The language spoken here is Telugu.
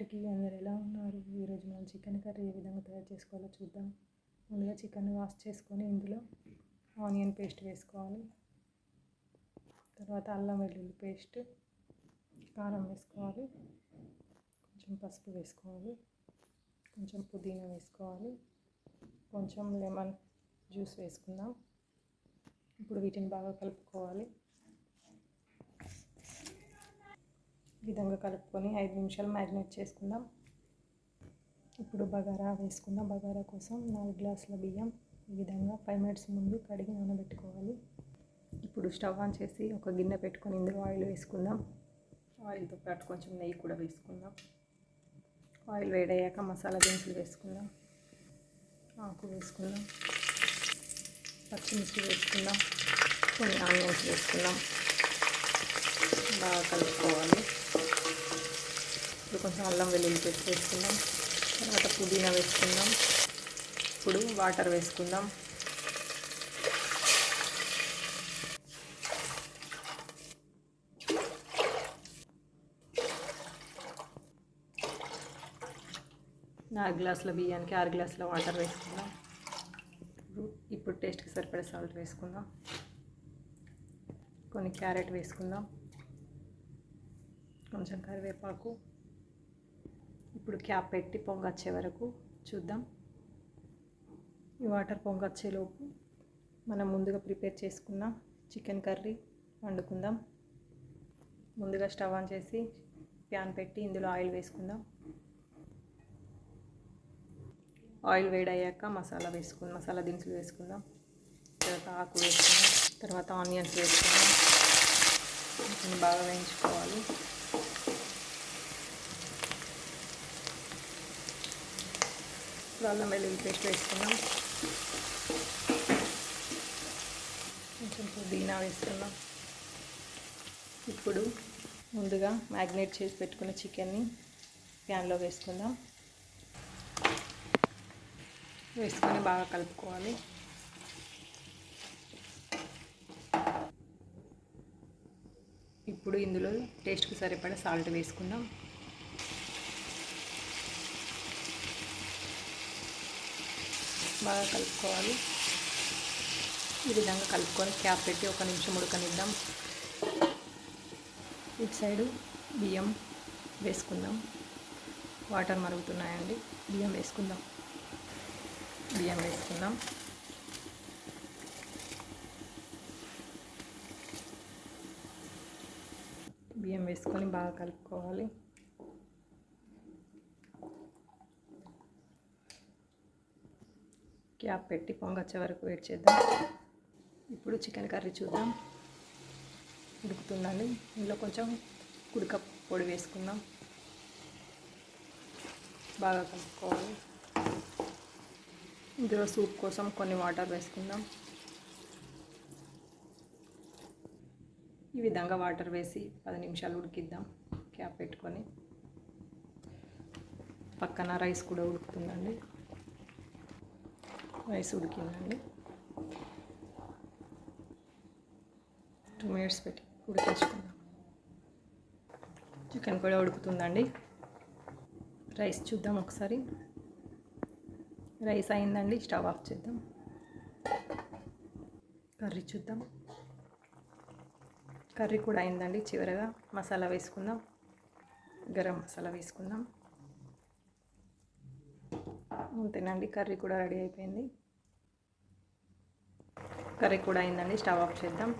అందరు ఎలా ఉన్నారు? ఈరోజు మనం చికెన్ కర్రీ ఏ విధంగా తయారు చేసుకోవాలో చూద్దాం. ముందుగా చికెన్ వాష్ చేసుకొని ఇందులో ఆనియన్ పేస్ట్ వేసుకోవాలి. తర్వాత అల్లం వెల్లుల్లి పేస్ట్, కారం వేసుకోవాలి, కొంచెం పసుపు వేసుకోవాలి, కొంచెం పుదీనా వేసుకోవాలి, కొంచెం లెమన్ జ్యూస్ వేసుకుందాం. ఇప్పుడు వీటిని బాగా కలుపుకోవాలి. ఈ విధంగా కలుపుకొని 5 నిమిషాలు మ్యారినేట్ చేసుకుందాం. ఇప్పుడు బగారా వేసుకుందాం. బగారా కోసం 4 గ్లాసుల బియ్యం ఈ విధంగా 5 మినిట్స్ ముందు కడిగి నానబెట్టుకోవాలి. ఇప్పుడు స్టవ్ ఆన్ చేసి ఒక గిన్నె పెట్టుకొని ఇందులో ఆయిల్ వేసుకుందాం. ఆయిల్తో పాటు కొంచెం నెయ్యి కూడా వేసుకుందాం. ఆయిల్ వేడయ్యాక మసాలా దినుసులు వేసుకుందాం. ఆకు వేసుకుందాం, పచ్చిమిర్చి వేసుకుందాం, కొన్ని ఆనియన్స్ వేసుకుందాం. బాగా కలుపుకోవాలి. ఇప్పుడు కొంచెం అల్లం వెల్లుల్లి పేస్ట్ వేసుకుందాం. తర్వాత పుదీనా వేసుకుందాం. ఇప్పుడు వాటర్ వేసుకుందాం. నాలుగు గ్లాసుల బియ్యానికి 6 గ్లాసుల వాటర్ వేసుకుందాం. ఇప్పుడు టేస్ట్కి సరిపడే సాల్ట్ వేసుకుందాం. కొన్ని క్యారెట్ వేసుకుందాం, కొంచెం కరివేపాకు. ఇప్పుడు క్యాప్ పెట్టి పొంగొచ్చే వరకు చూద్దాం. ఈ వాటర్ పొంగొచ్చేలోపు మనం ముందుగా ప్రిపేర్ చేసుకున్న చికెన్ కర్రీ వండుకుందాం. ముందుగా స్టవ్ ఆన్ చేసి ప్యాన్ పెట్టి ఇందులో ఆయిల్ వేసుకుందాం. ఆయిల్ వేడయ్యాక మసాలా దినుసులు వేసుకుందాం. తర్వాత ఆకు వేసుకుందాం. తర్వాత ఆనియన్స్ వేసుకుందాం. వీటిని బాగా వేయించుకోవాలి. ఇప్పుడు అల్లం వెల్లుల్లి పేస్ట్ వేసుకుందాం. కొంచెం పుదీనా వేసుకుందాం. ఇప్పుడు ముందుగా మ్యారినేట్ చేసి పెట్టుకున్న చికెన్ని ప్యాన్లో వేసుకుందాం. వేసుకొని బాగా కలుపుకోవాలి. ఇప్పుడు ఇందులో టేస్ట్కి సరిపడా సాల్ట్ వేసుకుందాం. బాగా కలుపుకోవాలి. ఈ విధంగా కలుపుకొని క్యాప్ పెట్టి 1 నిమిషం ఉడకనిద్దాం. ఇటు సైడు బియ్యం వేసుకుందాం. వాటర్ మరుగుతున్నాయండి. బియ్యం వేసుకుందాం. బియ్యం వేసుకొని బాగా కలుపుకోవాలి. క్యాప్ పెట్టి పొంగొచ్చే వరకు వెయిట్ చేద్దాం. ఇప్పుడు చికెన్ కర్రీ చూద్దాం. ఉడుకుతుందండి. ఇందులో కొంచెం కుడక పొడి వేసుకుందాం. బాగా కలుపుకోవాలి. ఇందులో సూప్ కోసం కొన్ని వాటర్ వేసుకుందాం. ఈ విధంగా వాటర్ వేసి 10 నిమిషాలు ఉడికిద్దాం క్యాప్ పెట్టుకొని. పక్కన రైస్ కూడా ఉడుకుతుందండి. రైస్ ఉడికిందండి. 2 మినిట్స్ పెట్టి ఉడికించుకుందాం. చికెన్ కూడా ఉడుకుతుందండి. రైస్ చూద్దాం ఒకసారి. రైస్ అయిందండి. స్టవ్ ఆఫ్ చేద్దాం. కర్రీ చూద్దాం. కర్రీ కూడా అయిందండి. చివరగా మసాలా వేసుకుందాం. గరం మసాలా వేసుకుందాం. అంతేనండి. కర్రీ కూడా రెడీ అయిపోయింది. కర్రీ కూడా అయిందండి. స్టవ్ ఆఫ్ చేద్దాం.